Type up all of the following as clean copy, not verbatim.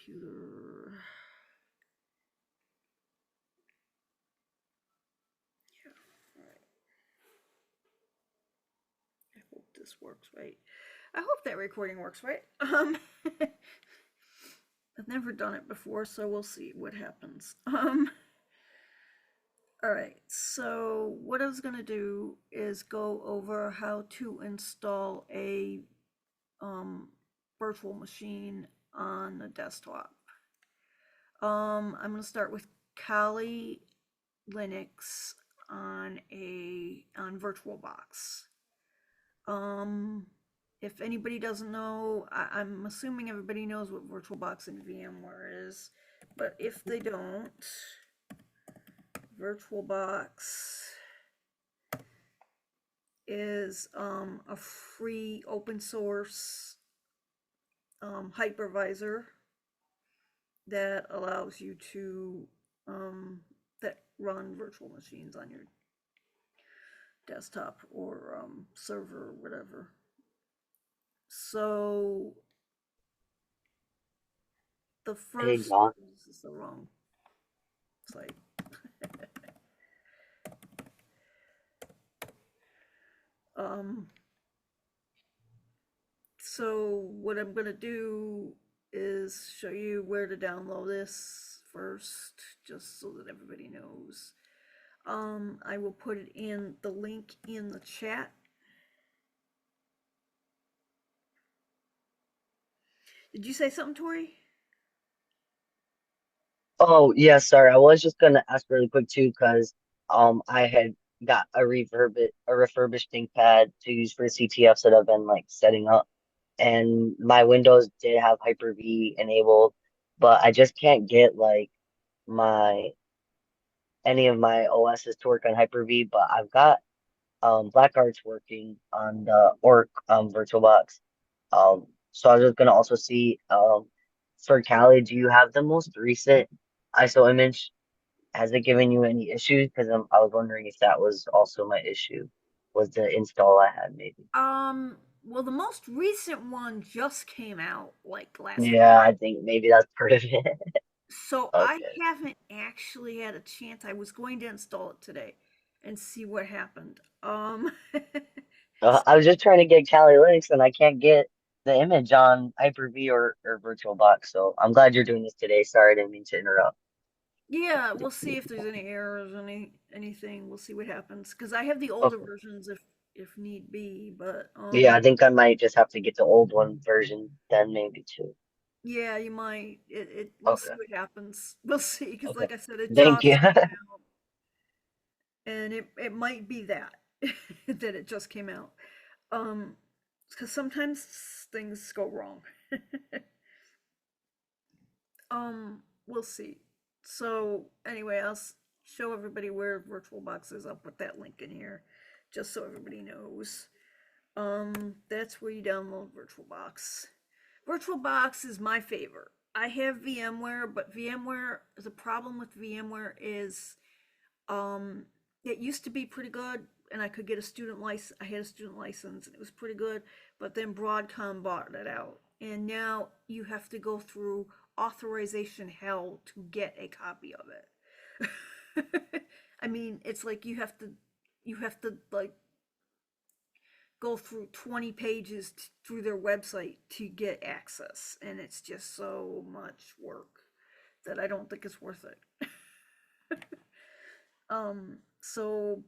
computer. Yeah, all right. I hope this works right. I hope that recording works right. I've never done it before, so we'll see what happens. All right, so what I was going to do is go over how to install a virtual machine on the desktop. I'm going to start with Kali Linux on Virtualbox. If anybody doesn't know, I'm assuming everybody knows what Virtualbox and VMware is, but if they don't, Virtualbox is a free open source hypervisor that allows you to that run virtual machines on your desktop or server or whatever. So the Hey, first, John. this is the wrong site. um, so what I'm gonna do is show you where to download this first, just so that everybody knows. I will put it in the link in the chat. Did you say something, Tori? Oh, yeah, sorry. I was just gonna ask really quick too, because I had got a refurbished ThinkPad to use for CTFs that I've been like setting up, and my Windows did have Hyper-V enabled, but I just can't get like my any of my OSs to work on Hyper-V. But I've got Blackguard's working on the Orc VirtualBox. So I was just gonna also see for Cali, do you have the most recent ISO image? Has it given you any issues? Because I was wondering if that was also my issue, was the install I had maybe. Well, the most recent one just came out like last Yeah, week. I think maybe that's part of it. So I Okay. haven't actually had a chance. I was going to install it today and see what happened. I was just trying to get Kali Linux and I can't get the image on Hyper-V or VirtualBox. So I'm glad you're doing this today. Sorry, I didn't mean to interrupt. Yeah, we'll see if there's any errors, anything. We'll see what happens because I have the older Okay. versions if need be. But Yeah, I think I might just have to get the old one version then maybe too. yeah, you might. We'll see Okay. what happens. We'll see because, Okay. like I said, it Thank you. just came out, and it might be that that it just came out. Um, because sometimes things go wrong. We'll see. So anyway, show everybody where VirtualBox is. I'll put that link in here, just so everybody knows. That's where you download VirtualBox. VirtualBox is my favorite. I have VMware, but VMware, the problem with VMware is um it used to be pretty good and I could get a student license. I had a student license and it was pretty good, but then Broadcom bought it out. And now you have to go through authorization hell to get a copy of it. I mean, it's like you have to like go through 20 pages through their website to get access, and it's just so much work that I don't think it's worth it.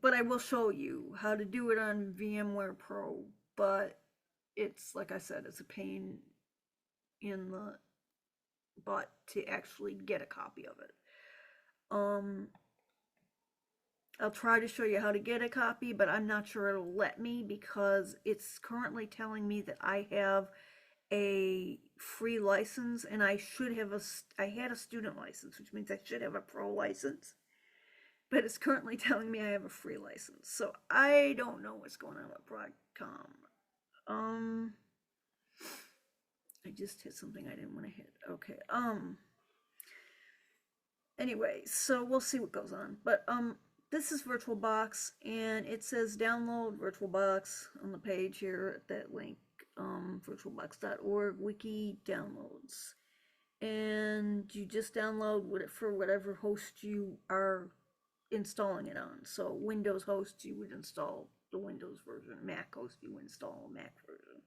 But I will show you how to do it on VMware Pro, but it's like I said, it's a pain in the butt to actually get a copy of it. Um, I'll try to show you how to get a copy, but I'm not sure it'll let me because it's currently telling me that I have a free license and I had a student license, which means I should have a pro license, but it's currently telling me I have a free license. So I don't know what's going on with Broadcom. Um, I just hit something I didn't want to hit. Okay. Anyway, so we'll see what goes on. But this is VirtualBox, and it says download VirtualBox on the page here at that link, virtualbox.org wiki downloads. and you just download it for whatever host you are installing it on. So Windows host, you would install the Windows version. Mac host, you would install a Mac version.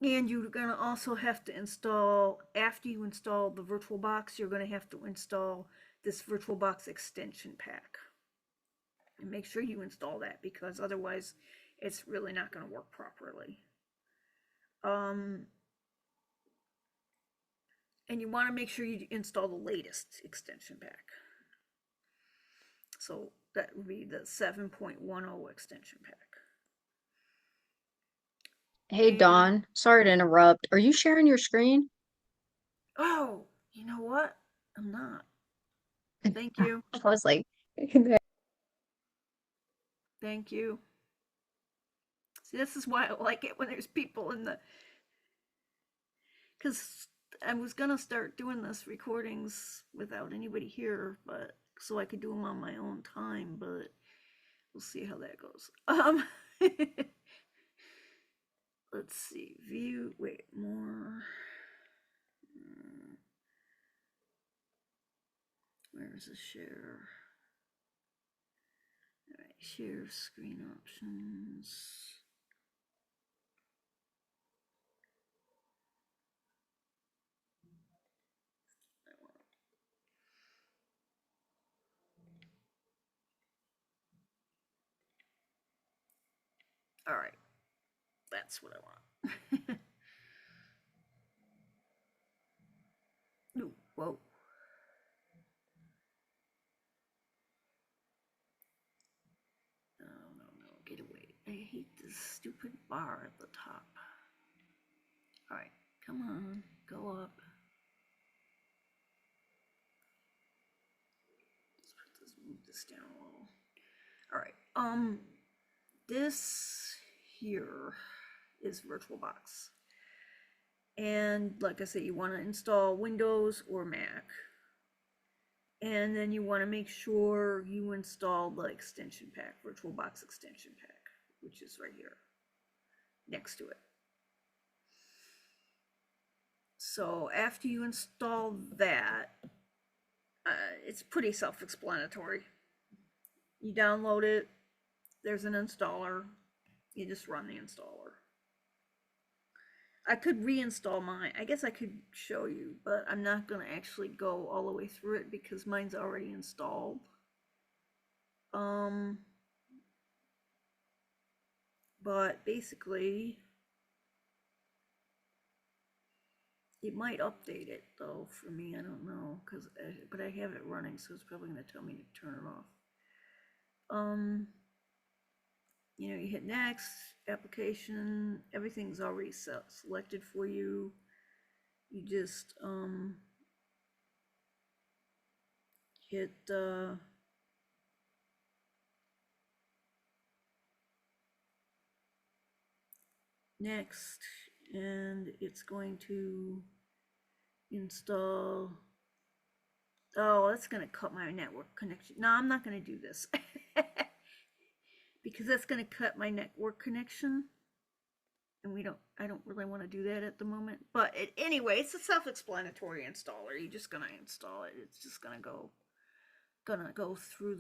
And you're gonna also have to install, after you install the VirtualBox, you're gonna have to install this VirtualBox extension pack. And make sure you install that, because otherwise it's really not gonna work properly. And you want to make sure you install the latest extension pack. So that would be the 7.10 extension pack. Hey, And, Dawn, sorry to interrupt. Are you sharing your screen? oh, you know what? I'm not. Thank you. I was like, Thank you. See, this is why I like it when there's people in the. Because I was going to start doing this recordings without anybody here, but so I could do them on my own time, but we'll see how that goes. Let's see, view, wait, more. Where's the share? All right, share screen options. All right, that's what I want. Ooh, whoa. No, no, no, get away. I hate this stupid bar at the top. All right, come on, go up. Let's move this down a little. All right, this here is VirtualBox. And like I said, you want to install Windows or Mac. And then you want to make sure you install the extension pack, VirtualBox extension pack, which is right here next to it. So after you install that, it's pretty self-explanatory. You download it, there's an installer, you just run the installer. I could reinstall mine. I guess I could show you, but I'm not going to actually go all the way through it because mine's already installed. But basically, it might update it though for me. I don't know, but I have it running, so it's probably going to tell me to turn it off. You hit next, application, everything's already selected for you. You just hit next, and it's going to install. Oh, that's going to cut my network connection. No, I'm not going to do this because that's going to cut my network connection, and I don't really want to do that at the moment. But anyway, it's a self-explanatory installer. You're just going to install it. It's just going to go through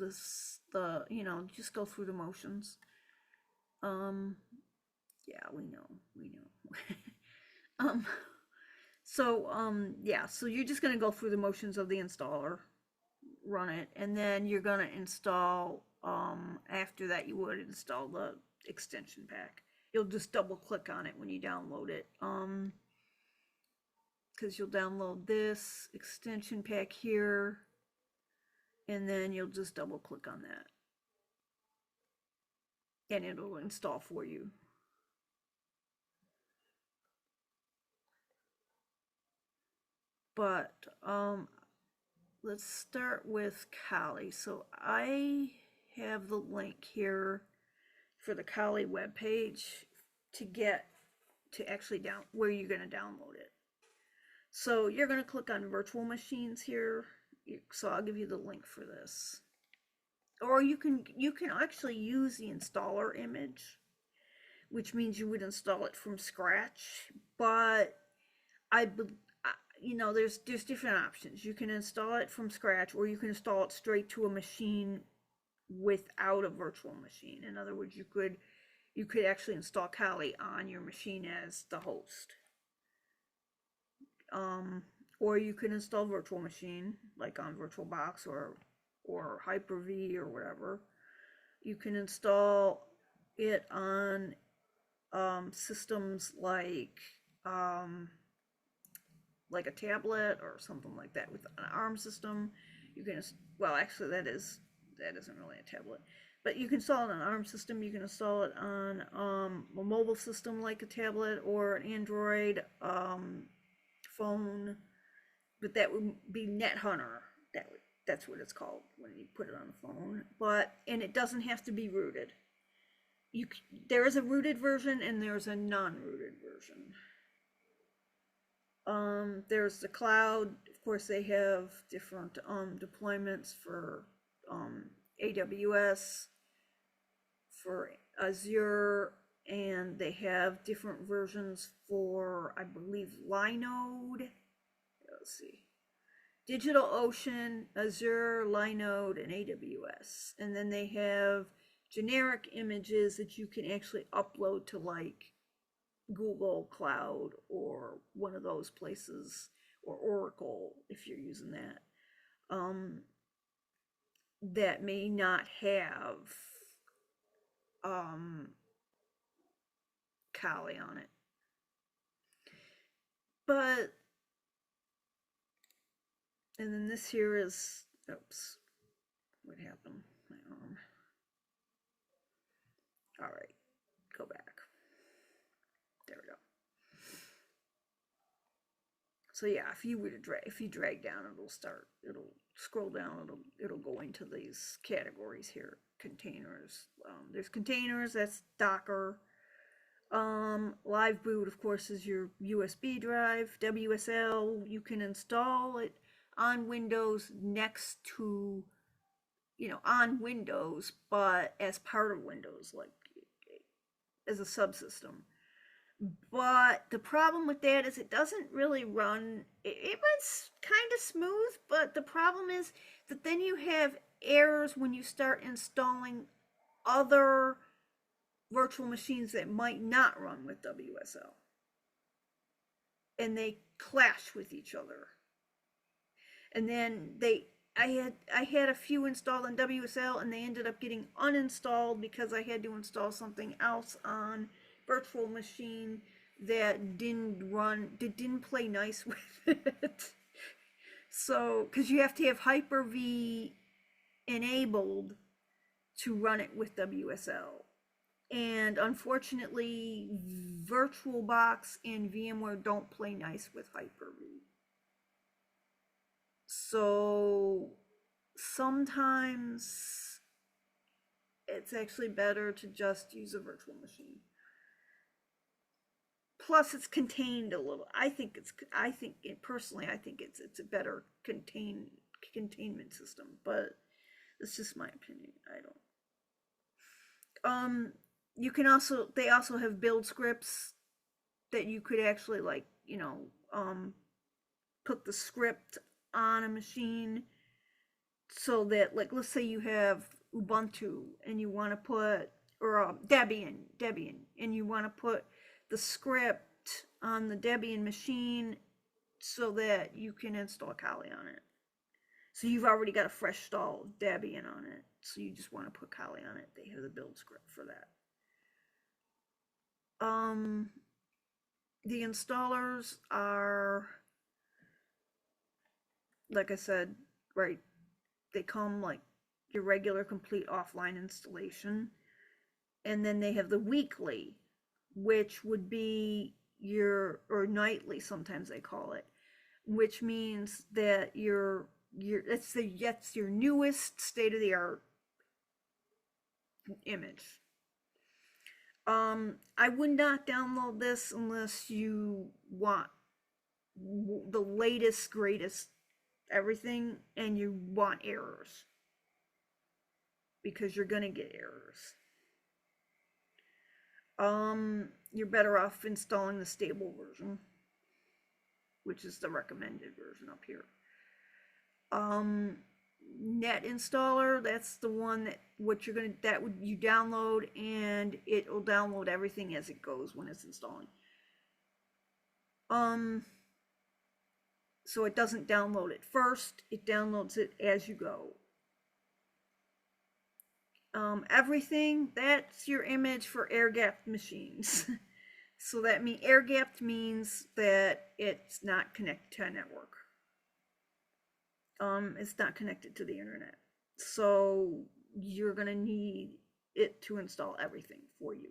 just go through the motions. Yeah, we know. So you're just going to go through the motions of the installer, run it, and then you're going to install, after that you would install the extension pack. You'll just double click on it when you download it, because you'll download this extension pack here, and then you'll just double click on that, and it'll install for you. But let's start with Kali. So I have the link here for the Kali webpage to get to actually where you're going to download it. So you're going to click on virtual machines here. So I'll give you the link for this. Or you can actually use the installer image, which means you would install it from scratch. But I, you know, there's different options. You can install it from scratch, or you can install it straight to a machine without a virtual machine. In other words, you could actually install Kali on your machine as the host. Or you can install virtual machine like on Virtualbox or Hyper-V or whatever. You can install it on systems like a tablet or something like that with an ARM system. You can, well, actually that isn't really a tablet, but you can install it on an ARM system. You can install it on a mobile system like a tablet or an Android phone, but that would be NetHunter. That's what it's called when you put it on a phone. And it doesn't have to be rooted. There is a rooted version and there's a non-rooted version. There's the cloud. Of course, they have different deployments for AWS, for Azure, and they have different versions for, I believe, Linode. Let's see. DigitalOcean, Azure, Linode, and AWS. And then they have generic images that you can actually upload to like Google Cloud or one of those places, or Oracle if you're using that, that may not have Kali on it. But, and then this here is, oops, what happened? My arm. All right, go back. There we go. So yeah, if you drag down, it'll scroll down, it'll go into these categories here. Containers. There's containers, that's Docker. Live boot, of course, is your USB drive. WSL, you can install it on Windows next to, on Windows, but as part of Windows, like as a subsystem. But the problem with that is it doesn't really run. It runs kind of smooth, but the problem is that then you have errors when you start installing other virtual machines that might not run with WSL. And they clash with each other. And then I had a few installed on WSL and they ended up getting uninstalled because I had to install something else on virtual machine that didn't play nice with it. So, because you have to have Hyper-V enabled to run it with WSL. And unfortunately, Virtualbox and VMware don't play nice with Hyper-V. So sometimes it's actually better to just use a virtual machine. Plus, it's contained a little. Personally, I think it's a better containment system, but it's just my opinion. You can they also have build scripts that you could actually put the script on a machine so that, like, let's say you have Ubuntu and you want to put, or Debian, and you want to put the script on the Debian machine so that you can install Kali on it. So you've already got a fresh install of Debian on it, so you just want to put Kali on it. They have the build script for that. The installers are, like I said, right, they come like your regular complete offline installation. And then they have the weekly, which would be or nightly, sometimes they call it, which means that that's your newest state-of-the-art image. I would not download this unless you want the latest, greatest everything and you want errors, because you're gonna get errors. You're better off installing the stable version, which is the recommended version up here. Net installer, that's the one that you download, and it will download everything as it goes when it's installing. So it doesn't download it first, it downloads it as you go. Everything, that's your image for air-gapped machines. So that means air-gapped means that it's not connected to a network. It's not connected to the internet. So you're gonna need it to install everything for you.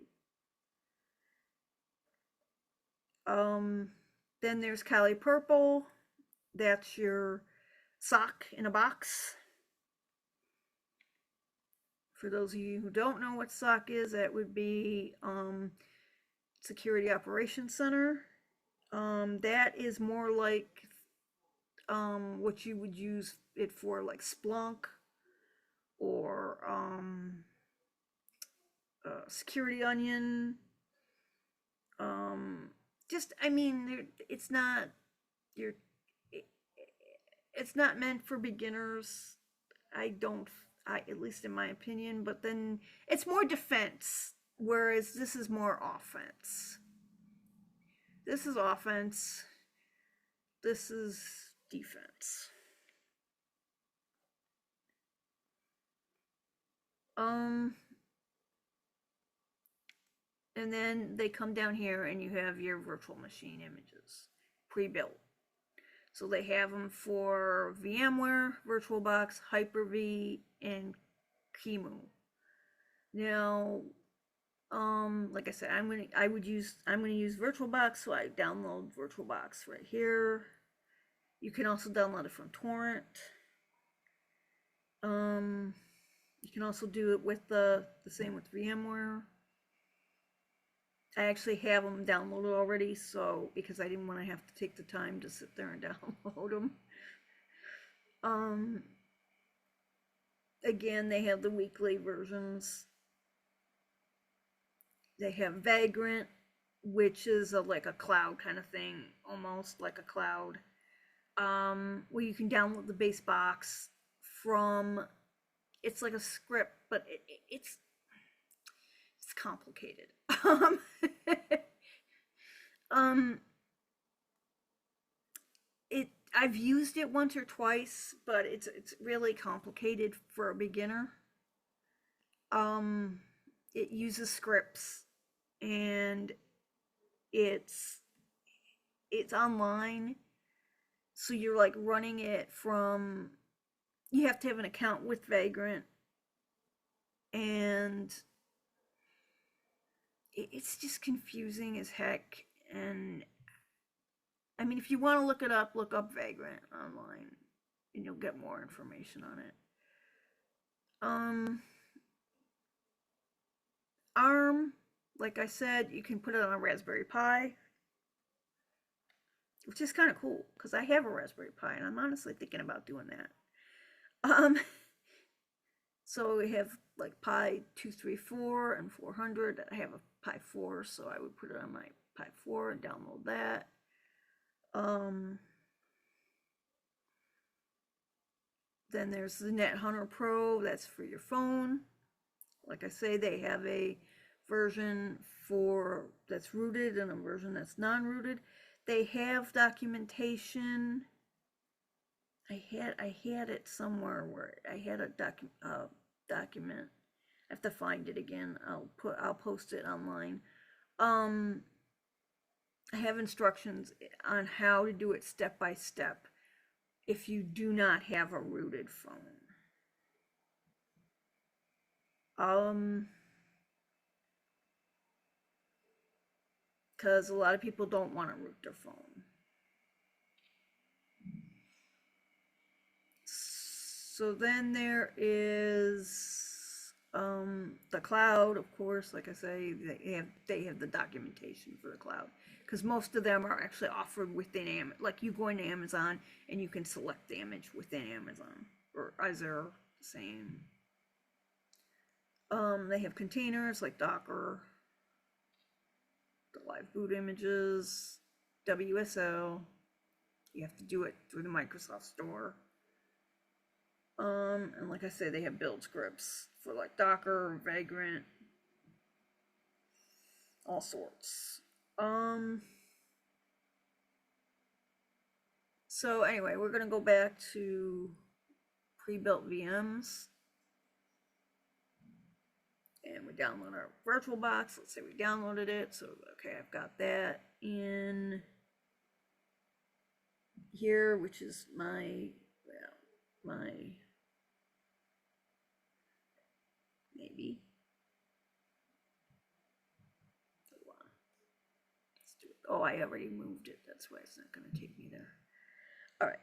Then there's Kali Purple. That's your sock in a box. For those of you who don't know what SOC is, that would be Security Operations Center. That is more like what you would use it for, like Splunk or Security Onion. I mean, it's not it's not meant for beginners. At least in my opinion, but then it's more defense, whereas this is more offense. This is offense. This is defense. And then they come down here and you have your virtual machine images pre-built. So they have them for VMware, VirtualBox, Hyper-V, and QEMU. Now, like I said, I'm gonna use VirtualBox, so I download VirtualBox right here. You can also download it from torrent. You can also do it with the same with VMware. I actually have them downloaded already, so because I didn't want to have to take the time to sit there and download them. Again, they have the weekly versions. They have Vagrant, which is like a cloud kind of thing, almost like a cloud, where you can download the base box from. It's like a script, but it's complicated. I've used it once or twice, but it's really complicated for a beginner. It uses scripts, and it's online, so you're like running it from. You have to have an account with Vagrant, and it's just confusing as heck. And I mean, if you want to look it up, look up Vagrant online, and you'll get more information on it. ARM, like I said, you can put it on a Raspberry Pi, which is kind of cool because I have a Raspberry Pi, and I'm honestly thinking about doing that. So we have like Pi 234 and 400. I have a Pi 4, so I would put it on my Pi 4 and download that. Then there's the NetHunter Pro. That's for your phone. Like I say, they have a version that's rooted and a version that's non-rooted. They have documentation. I had it somewhere where I had a document. I have to find it again. I'll post it online. I have instructions on how to do it step by step if you do not have a rooted phone. Because a lot of people don't want to root their phone. So then there is the cloud, of course. Like I say, they have the documentation for the cloud, because most of them are actually offered within Amazon. Like you go into Amazon and you can select the image within Amazon or Azure, same. They have containers like Docker. the live boot images, WSL. You have to do it through the Microsoft Store. And like I said, they have build scripts for like Docker, Vagrant, all sorts. So anyway, we're gonna go back to pre-built VMs. And we download our Virtualbox. Let's say we downloaded it. So, okay, I've got that in here, which is my, well, maybe. Let's do it. Oh, I already moved it. That's why it's not going to take me there. All right.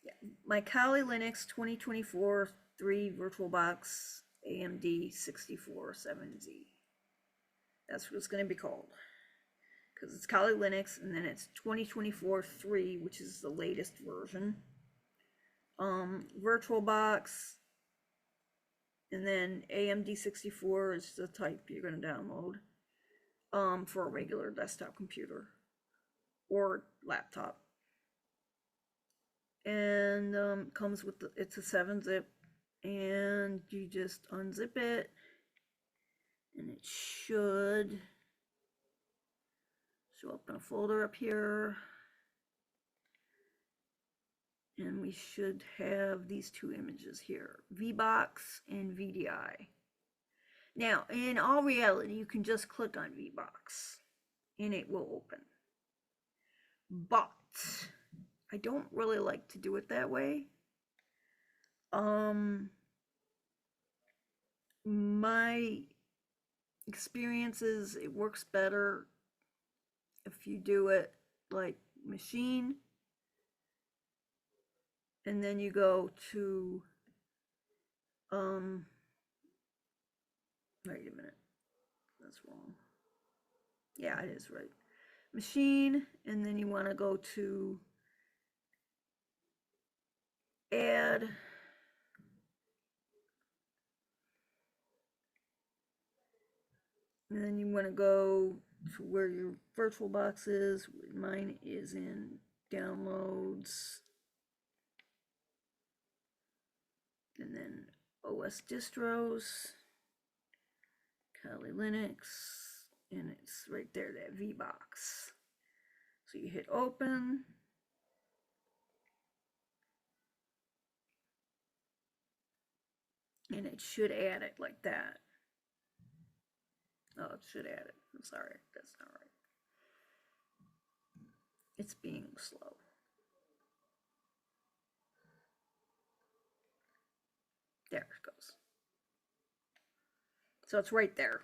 Yeah, my Kali Linux 2024 3 VirtualBox AMD 647Z. That's what it's going to be called. Because it's Kali Linux, and then it's 2024 3, which is the latest version. VirtualBox, and then AMD 64 is the type you're going to download for a regular desktop computer or laptop. And comes with it's a 7-zip, and you just unzip it, and it should show up in a folder up here, and we should have these two images here, VBox and VDI. Now, in all reality, you can just click on VBox, and it will open. But I don't really like to do it that way. My experience is it works better if you do it like machine, and then you go to wait a minute, that's wrong. Yeah, it is right. Machine, and then you want to go to add, and then you want to go to where your VirtualBox is. Mine is in downloads, and then OS distros, Kali Linux, and it's right there, that VBox. So you hit open, and it should add it like that. Oh, it should add it. I'm sorry, that's not right. It's being slow. There it goes. So it's right there.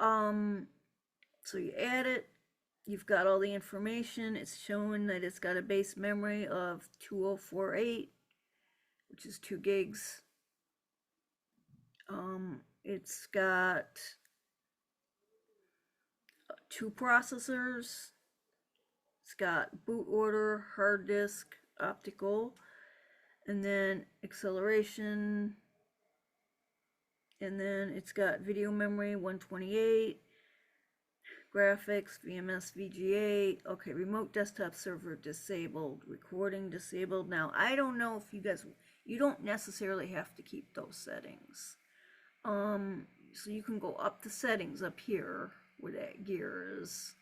So you add it. You've got all the information. It's showing that it's got a base memory of 2048, which is 2 gigs. It's got 2 processors. It's got boot order, hard disk, optical, and then acceleration. And then it's got video memory 128, graphics, VMS, VGA. Okay, remote desktop server disabled, recording disabled. Now, I don't know if you don't necessarily have to keep those settings. So you can go up the settings up here where that gear is.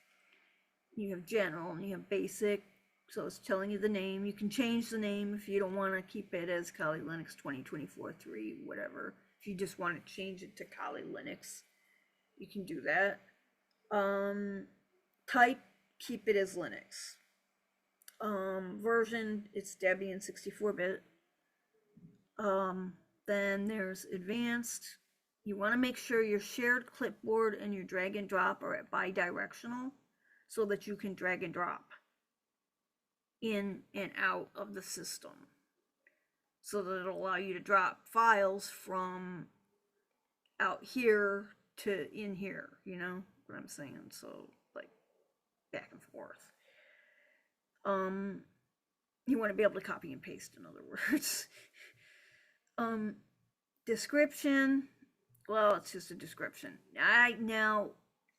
You have general and you have basic, so it's telling you the name. You can change the name if you don't want to keep it as Kali Linux 2024 3, whatever. If you just want to change it to Kali Linux, you can do that. Type, keep it as Linux. Version, it's Debian 64-bit. Then there's advanced. You want to make sure your shared clipboard and your drag and drop are at bi-directional so that you can drag and drop in and out of the system, so that it'll allow you to drop files from out here to in here, you know what I'm saying? So like back and forth. You want to be able to copy and paste, in other words. Description, Well, it's just a description. I now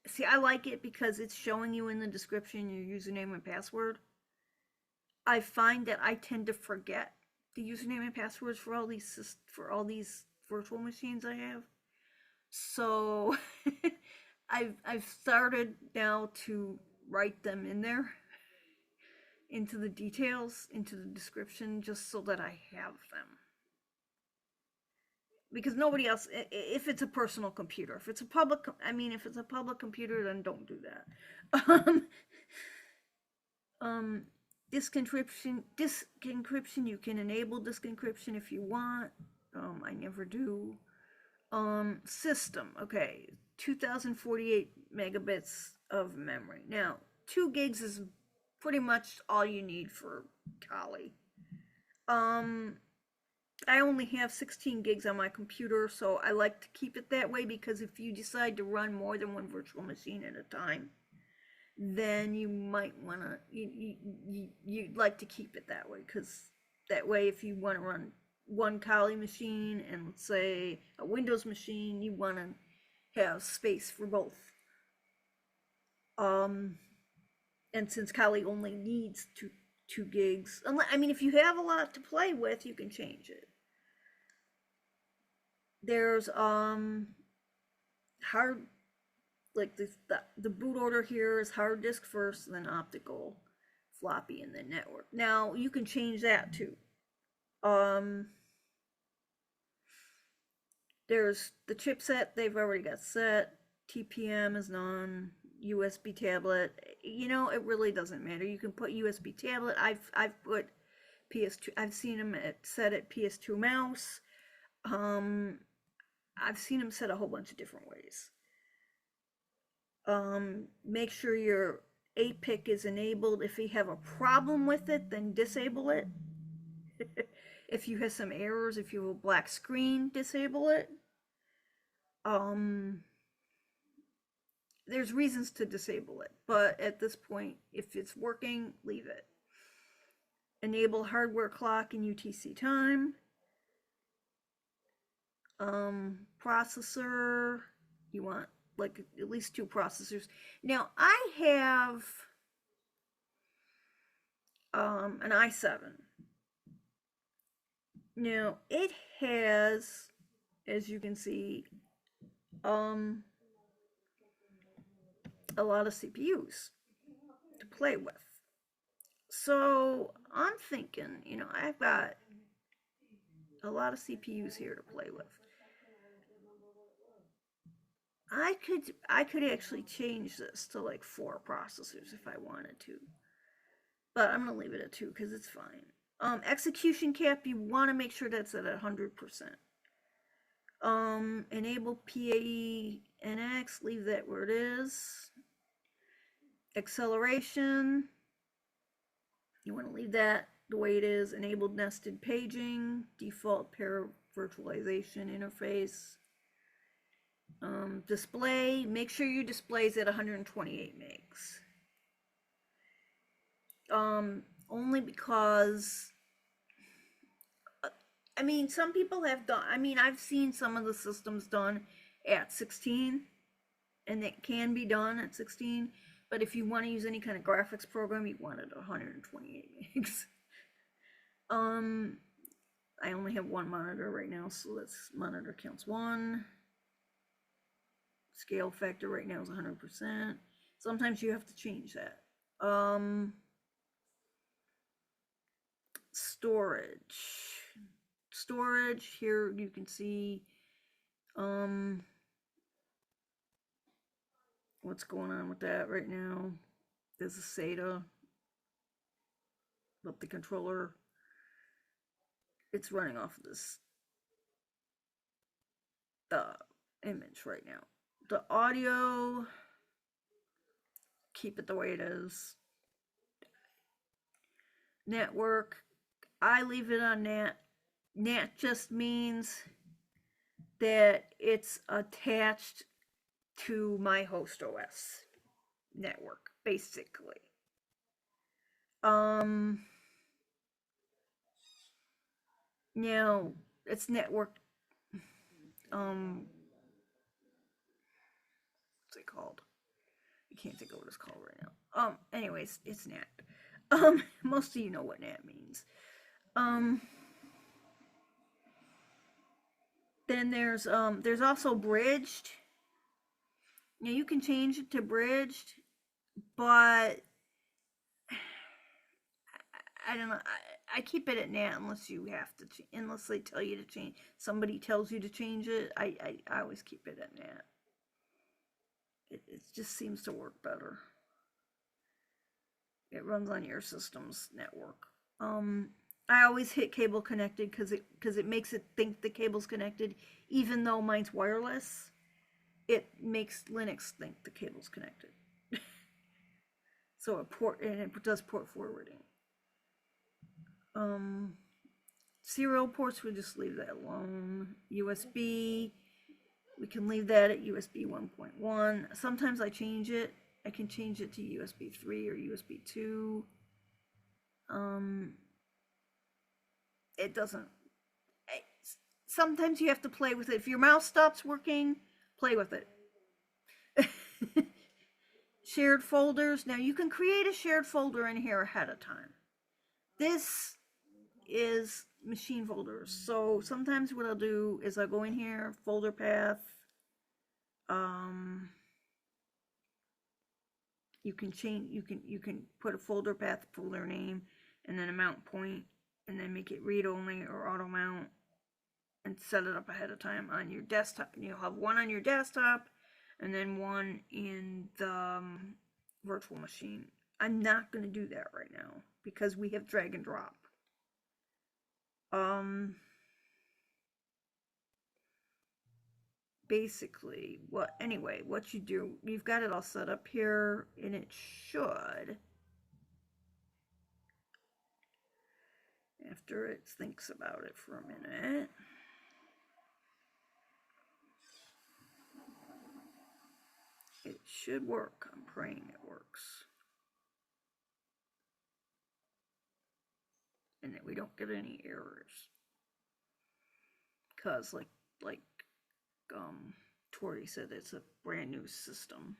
see. I like it because it's showing you in the description your username and password. I find that I tend to forget the username and passwords for all these virtual machines I have. So I've started now to write them in there into the details, into the description, just so that I have them. Because nobody else, if it's a personal computer, if it's a public, if it's a public computer, then don't do that. um, disk encryption, you can enable disk encryption if you want. I never do. System, okay, 2048 megabits of memory. Now, 2 gigs is pretty much all you need for Kali. I only have 16 gigs on my computer, so I like to keep it that way because if you decide to run more than one virtual machine at a time, then you might want to, you'd like to keep it that way, because that way if you want to run one Kali machine and let's say a Windows machine, you want to have space for both. And since Kali only needs two gigs, if you have a lot to play with, you can change it. There's hard, like the boot order here is hard disk first, then optical, floppy, and then network. Now you can change that too. There's the chipset they've already got set. TPM is none. USB tablet. It really doesn't matter. You can put USB tablet. I've put PS2. I've seen them set at PS2 mouse. I've seen them set a whole bunch of different ways. Make sure your APIC is enabled. If you have a problem with it, then disable it. If you have some errors, if you have a black screen, disable it. There's reasons to disable it, but at this point, if it's working, leave it. Enable hardware clock and UTC time. Processor, you want like at least 2 processors. Now I have an i7. Now it has, as you can see, a lot of CPUs to play with. So I'm thinking, I've got a lot of CPUs here to play with. I could actually change this to like 4 processors if I wanted to, but I'm gonna leave it at 2 because it's fine. Execution cap, you want to make sure that's at 100%. Enable PAE NX, leave that where it is. Acceleration, you want to leave that the way it is. Enabled nested paging, default pair virtualization interface. Display, make sure your display is at 128 megs. Only because some people have done, I've seen some of the systems done at 16, and it can be done at 16, but if you want to use any kind of graphics program, you want it at 128 megs. I only have 1 monitor right now, so that's monitor counts 1. Scale factor right now is 100%. Sometimes you have to change that. Storage, here you can see what's going on with that right now. There's a SATA, but the controller, it's running off of this image right now. The audio, keep it the way it is. Network, I leave it on NAT. NAT just means that it's attached to my host OS network, basically. Now it's network called. I can't think of what it's called right now. Anyways, it's NAT. Most of you know what NAT means. Then there's also bridged. Now you can change it to bridged, but I don't know. I keep it at NAT unless you have to, unless they tell you to change. Somebody tells you to change it. I always keep it at NAT. It just seems to work better. It runs on your system's network. I always hit cable connected because it makes it think the cable's connected, even though mine's wireless. It makes Linux think the cable's connected. So it does port forwarding. Serial ports, we just leave that alone. USB, we can leave that at USB 1.1. Sometimes I change it. I can change it to USB 3 or USB 2. It doesn't. Sometimes you have to play with it. If your mouse stops working, play with it. Shared folders. Now you can create a shared folder in here ahead of time. This is machine folders. So sometimes what I'll do is I'll go in here, folder path. You can change. You can put a folder path, folder name, and then a mount point, and then make it read only or auto mount, and set it up ahead of time on your desktop. You'll have one on your desktop, and then one in the virtual machine. I'm not going to do that right now because we have drag and drop. Basically, what you do, you've got it all set up here, and it should, after it thinks about it for a minute, it should work. I'm praying it works, and that we don't get any errors, because like Tori said, it's a brand new system.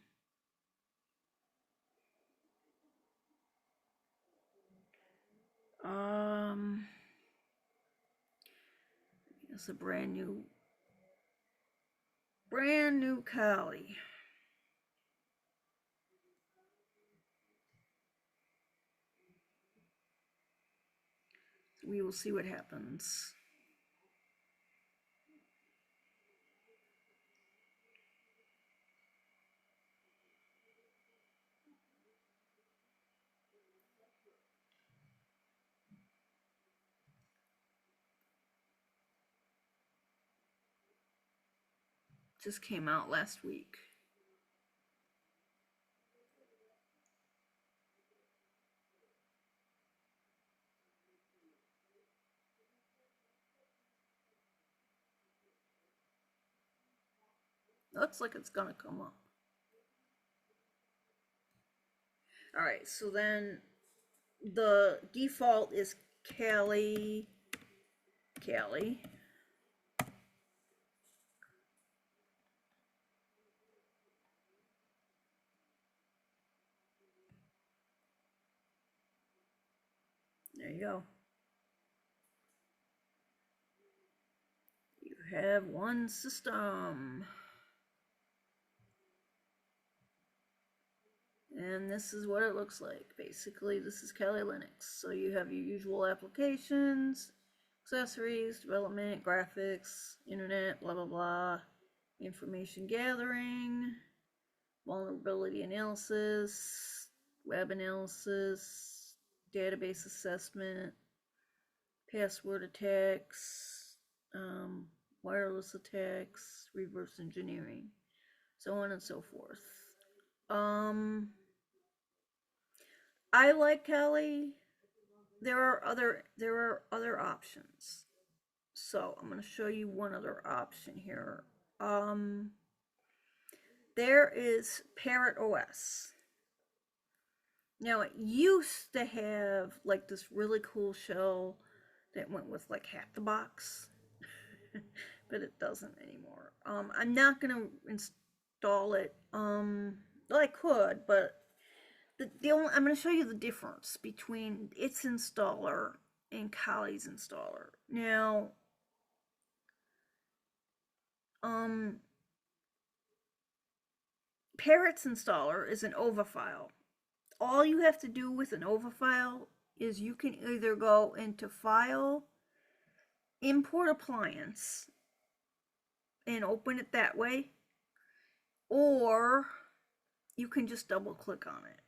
It's a brand new Kali. We will see what happens. Just came out last week. Looks like it's gonna come up. All right, so then the default is Kali. There you go. You have one system. And this is what it looks like. Basically, this is Kali Linux. So you have your usual applications, accessories, development, graphics, internet, blah, blah, blah, information gathering, vulnerability analysis, web analysis, database assessment, password attacks, wireless attacks, reverse engineering, so on and so forth. I like Kali. There are other options. So I'm going to show you one other option here. There is Parrot OS. Now it used to have like this really cool shell that went with like half the box, but it doesn't anymore. I'm not going to install it. Well, I could, but the only I'm going to show you the difference between its installer and Kali's installer. Now, Parrot's installer is an OVA file. All you have to do with an OVA file is you can either go into File, Import Appliance, and open it that way, or you can just double click on it.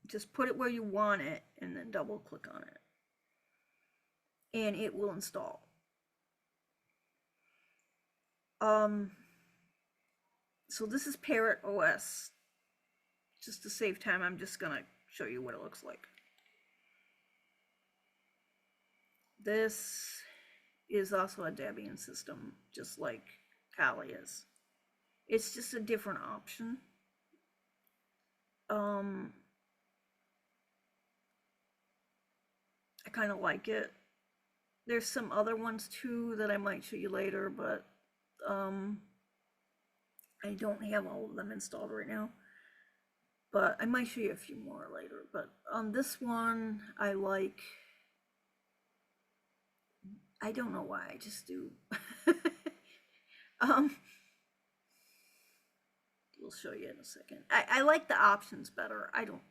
Just put it where you want it and then double click on it, and it will install. So this is Parrot OS. Just to save time, I'm just gonna show you what it looks like. This is also a Debian system, just like Kali is. It's just a different option. I kind of like it. There's some other ones too that I might show you later, but I don't have all of them installed right now. But I might show you a few more later. But on this one, I like. I don't know why, I just do. We'll show you in a second. I like the options better. I don't.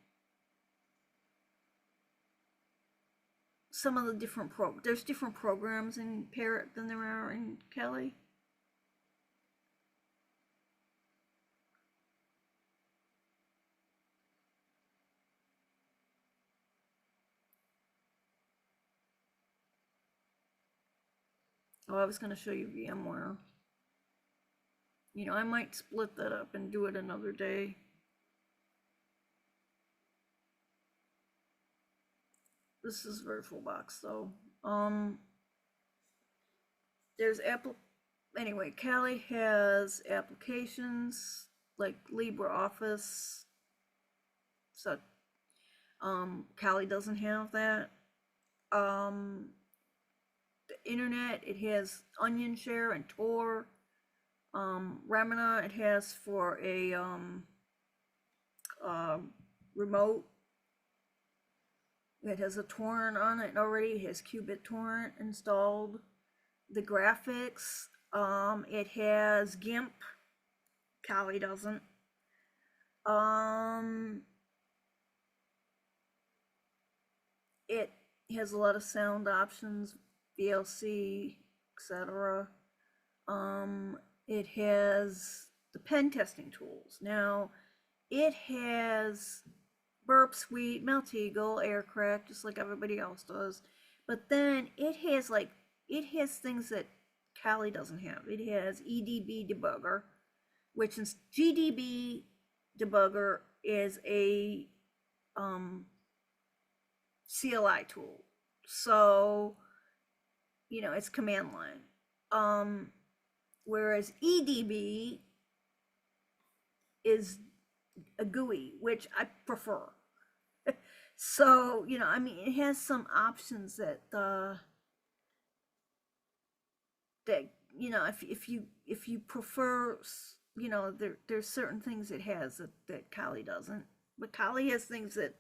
Some of the different there's different programs in Parrot than there are in Kali. Oh, I was going to show you VMware. You know, I might split that up and do it another day. This is Virtualbox though. There's anyway, Kali has applications like LibreOffice. So Kali doesn't have that. The internet, it has Onion Share and Tor. Remina, it has for a remote. It has a torrent on it already. It has Qubit torrent installed. The graphics, it has GIMP. Kali doesn't. It has a lot of sound options, VLC, etc. It has the pen testing tools. Now, it has Burp Suite, Melteagle, Aircrack, just like everybody else does. But then it has things that Kali doesn't have. It has EDB Debugger, which is GDB Debugger is a CLI tool. So, you know, it's command line. Whereas EDB is a GUI, which I prefer. So, you know, I mean, it has some options that you know, if you prefer, you know, there's certain things it has that Kali doesn't, but Kali has things that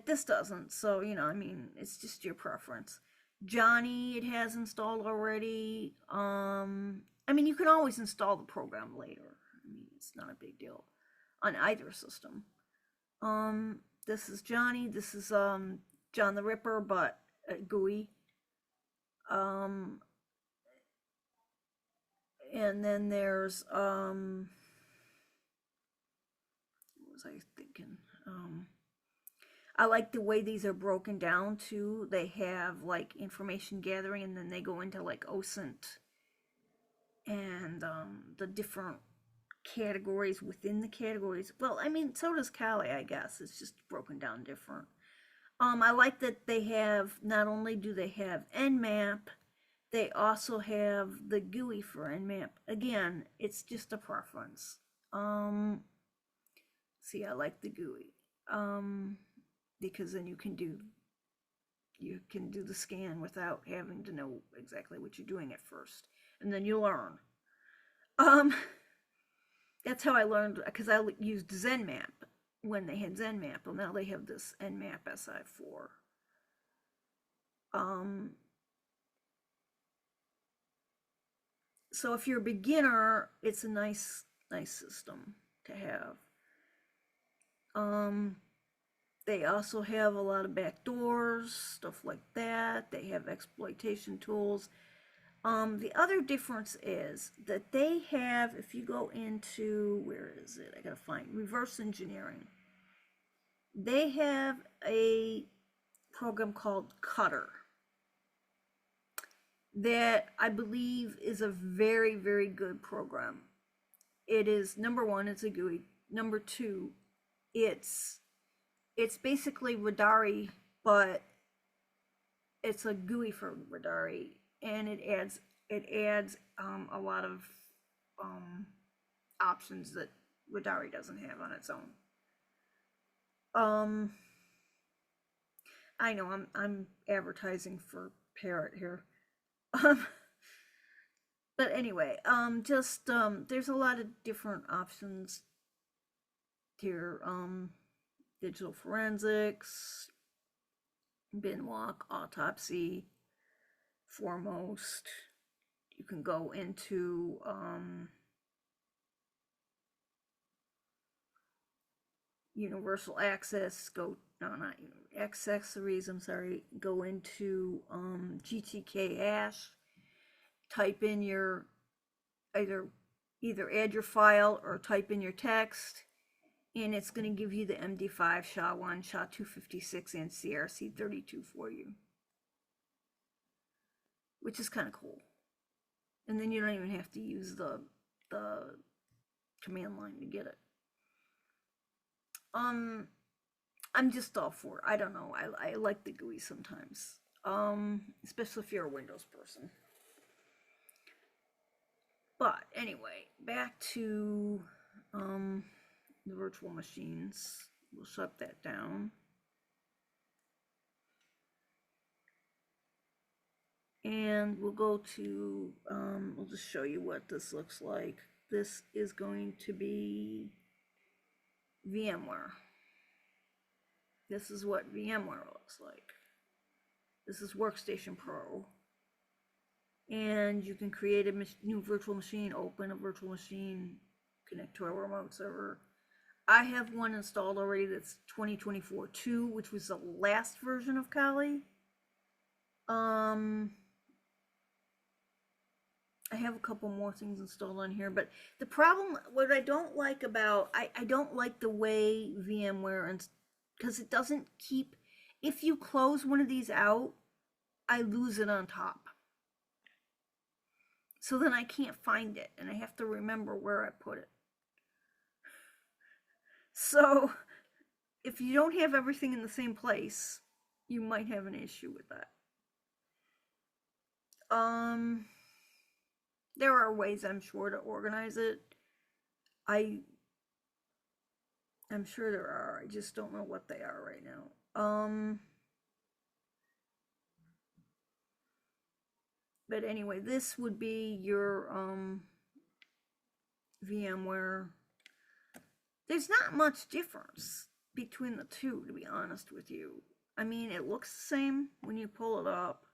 this doesn't. So, you know, I mean, it's just your preference. Johnny, it has installed already. I mean, you can always install the program later. I mean, it's not a big deal on either system. This is Johnny. This is John the Ripper, but GUI. And then there's what was I thinking? I like the way these are broken down too. They have like information gathering, and then they go into like OSINT and the different categories within the categories. Well, I mean, so does Kali, I guess. It's just broken down different. I like that they have, not only do they have Nmap, they also have the GUI for Nmap. Again, it's just a preference. See, I like the GUI. Because then you can do the scan without having to know exactly what you're doing at first, and then you learn. that's how I learned, because I used ZenMap when they had ZenMap. Well, now they have this Nmap SI4. So if you're a beginner, it's a nice system to have. They also have a lot of back doors, stuff like that. They have exploitation tools. The other difference is that they have, if you go into, where is it? I gotta find reverse engineering. They have a program called Cutter that I believe is a very, very good program. It is, number one, it's a GUI. Number two, it's basically Radari, but it's a GUI for Radari, and it adds a lot of options that Radari doesn't have on its own. I know I'm advertising for Parrot here. But anyway, there's a lot of different options here. Digital forensics, bin walk, autopsy, foremost. You can go into universal access, accessories, I'm sorry, go into GTK hash, type in your, either add your file or type in your text, and it's going to give you the MD5, SHA-1, SHA-256, and CRC32 for you, which is kind of cool. And then you don't even have to use the command line to get it. I'm just all for it. I don't know. I like the GUI sometimes, especially if you're a Windows person. But anyway, back to the virtual machines. We'll shut that down. And we'll go to, we'll just show you what this looks like. This is going to be VMware. This is what VMware looks like. This is Workstation Pro. And you can create a new virtual machine, open a virtual machine, connect to a remote server. I have one installed already that's 2024-2, which was the last version of Kali. I have a couple more things installed on here, but the problem, what I don't like about, I don't like the way VMware, and because it doesn't keep, if you close one of these out, I lose it on top. So then I can't find it, and I have to remember where I put it. So if you don't have everything in the same place, you might have an issue with that. There are ways, I'm sure, to organize it. I'm sure there are. I just don't know what they are right now. But anyway, this would be your VMware. There's not much difference between the two, to be honest with you. I mean, it looks the same when you pull it up.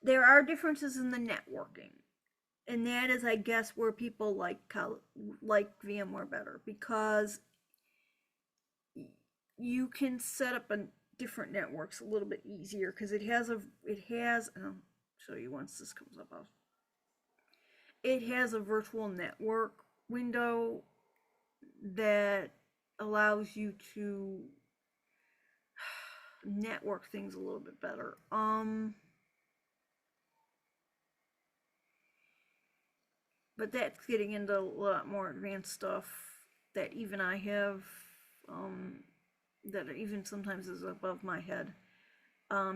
There are differences in the networking, and that is, I guess, where people like VMware better, because you can set up different networks a little bit easier, because it has, and I'll show you once this comes up. It has a virtual network window that allows you to network things a little bit better. But that's getting into a lot more advanced stuff that even I have, that even sometimes is above my head.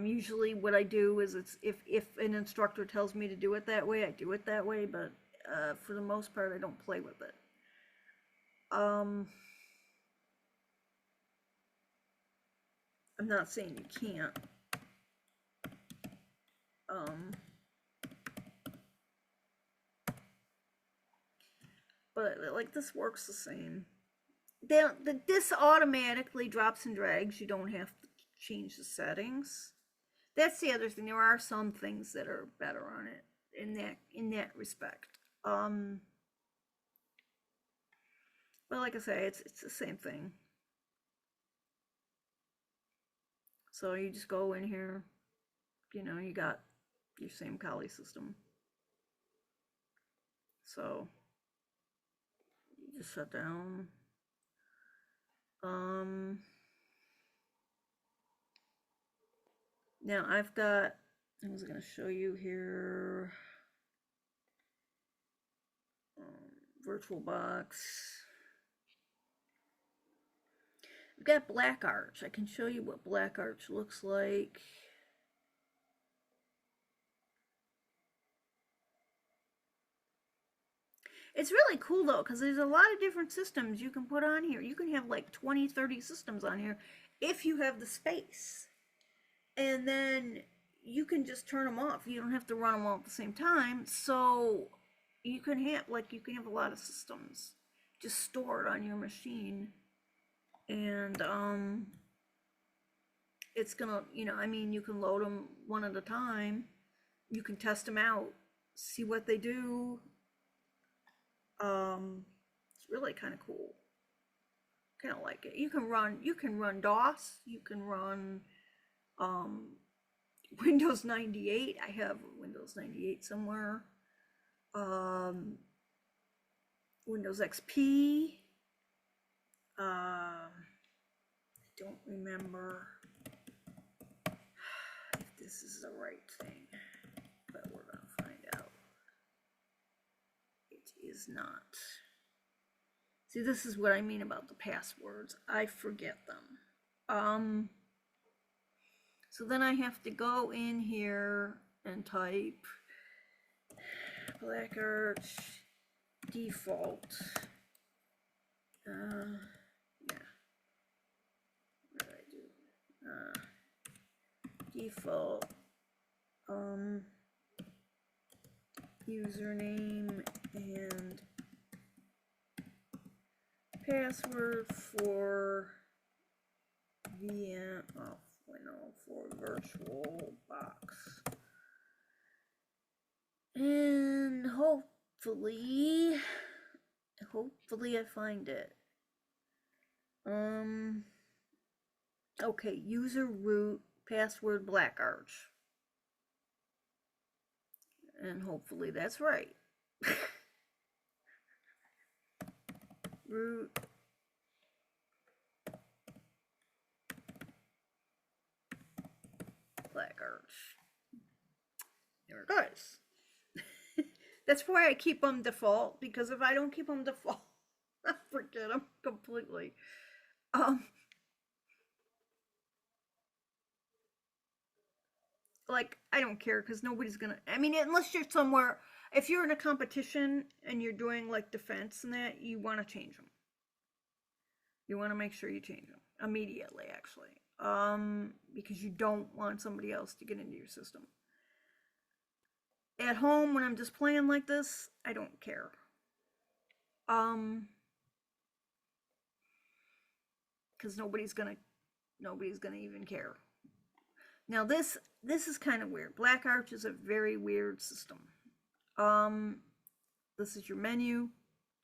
Usually what I do is, if an instructor tells me to do it that way, I do it that way, but for the most part, I don't play with it. I'm not saying you can't. but like this works the same. This automatically drops and drags. You don't have to change the settings. That's the other thing. There are some things that are better on it in that respect. But like I say, it's the same thing. So you just go in here, you got your same Kali system. So you just shut down. Now I was going to show you here, Virtualbox. We've got Black Arch. I can show you what Black Arch looks like. It's really cool though, because there's a lot of different systems you can put on here. You can have like 20, 30 systems on here if you have the space. And then you can just turn them off. You don't have to run them all at the same time. So you can have a lot of systems just stored on your machine. And it's gonna, you can load them one at a time. You can test them out, see what they do. It's really kind of cool. Kind of like it. You can run DOS. You can run Windows 98. I have Windows 98 somewhere. Windows XP. I don't remember if this is the right thing, but we're gonna find out. It is not. See, this is what I mean about the passwords. I forget them. So then I have to go in here and type Black Arch default. Yeah. What did I do? Default. Username and password for VM. For Virtualbox. And hopefully I find it. Okay, user root, password Black Arch. And hopefully that's right. Root. Black Arch. There it goes. That's why I keep them default, because if I don't keep them default, I forget them completely. Like, I don't care, because nobody's gonna, unless you're somewhere, if you're in a competition and you're doing like defense and that, you want to change them. You want to make sure you change them immediately, actually, because you don't want somebody else to get into your system. At home, when I'm just playing like this, I don't care. Because nobody's gonna even care. Now this is kind of weird. Black Arch is a very weird system. This is your menu,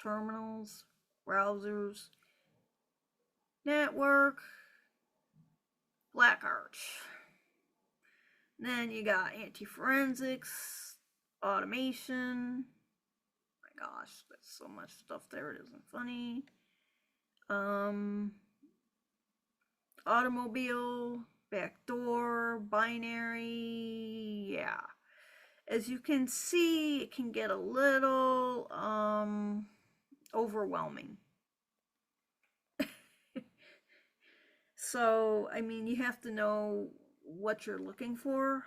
terminals, browsers, network, Black Arch. Then you got anti-forensics, automation. My gosh, that's so much stuff there, it isn't funny. Automobile, backdoor, binary, yeah. As you can see, it can get a little overwhelming. So, you have to know what you're looking for,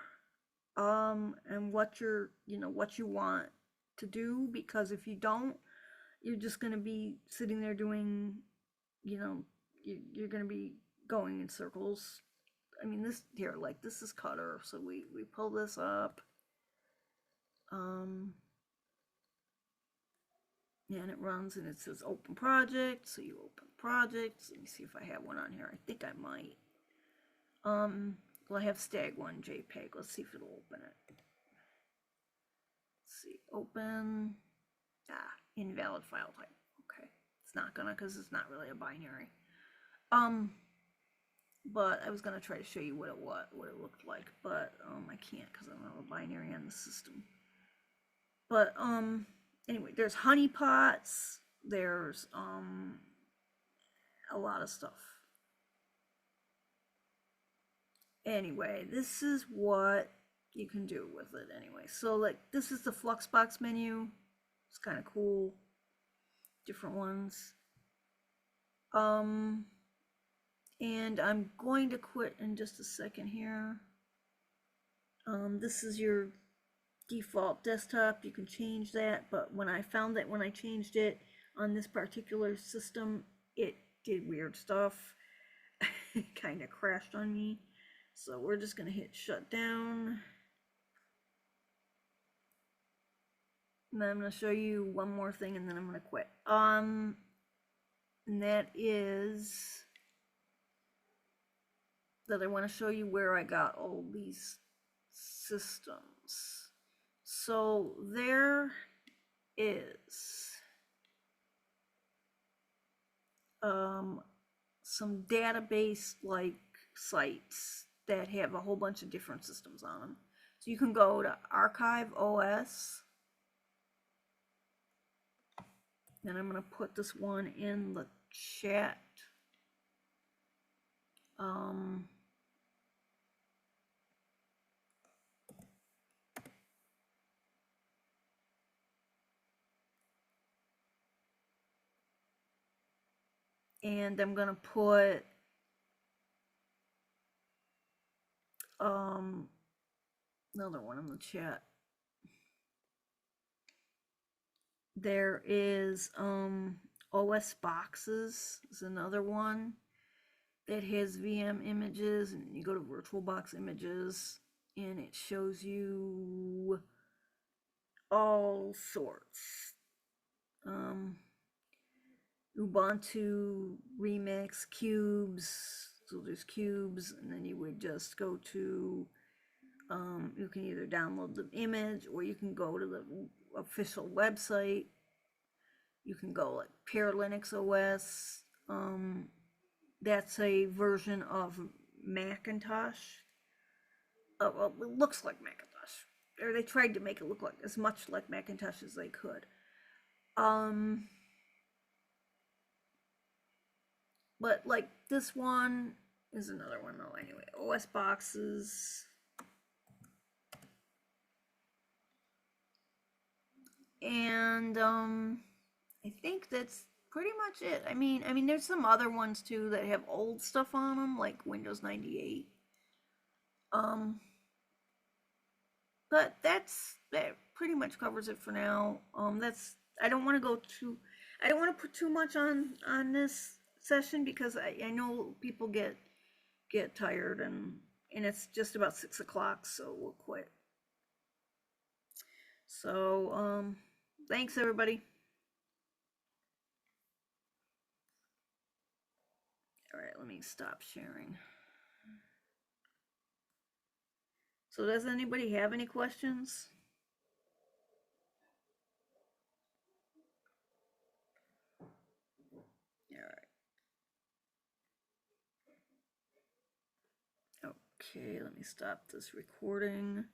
and what what you want to do, because if you don't, you're just going to be sitting there doing, you're going to be going in circles. This here, like, this is Cutter, so we pull this up. and it runs and it says open project, so you open projects. Let me see if I have one on here. I think I might. Well, I have stag one JPEG. Let's see if it'll open it. Let's see, open. Invalid file type. Okay, it's not gonna, because it's not really a binary. But I was gonna try to show you what it looked like, but I can't because I don't have a binary on the system. But anyway, there's honeypots. There's a lot of stuff. Anyway, this is what you can do with it anyway. So like this is the Fluxbox menu. It's kind of cool. Different ones. And I'm going to quit in just a second here. This is your default desktop. You can change that, but when I found that when I changed it on this particular system, it did weird stuff. It kind of crashed on me. So we're just gonna hit shut down. And then I'm gonna show you one more thing and then I'm gonna quit. And that is that I want to show you where I got all these systems. So there is some database like sites that have a whole bunch of different systems on them. So you can go to Archive OS, and I'm going to put this one in the chat. And I'm going to put another one in the chat. There is OS Boxes is another one that has VM images, and you go to Virtualbox images and it shows you all sorts. Ubuntu Remix cubes, so there's cubes, and then you would just go to you can either download the image or you can go to the official website. You can go like Pear Linux OS. That's a version of Macintosh. Well, it looks like Macintosh. Or they tried to make it look like as much like Macintosh as they could. But like this one is another one though. Anyway, OS Boxes. And I think that's pretty much it. I mean, there's some other ones too that have old stuff on them, like Windows 98. But that pretty much covers it for now. I don't want to put too much on this session because I know people get tired and it's just about 6 o'clock, so we'll quit. So thanks everybody. All right, let me stop sharing. So does anybody have any questions? All right. Okay, let me stop this recording.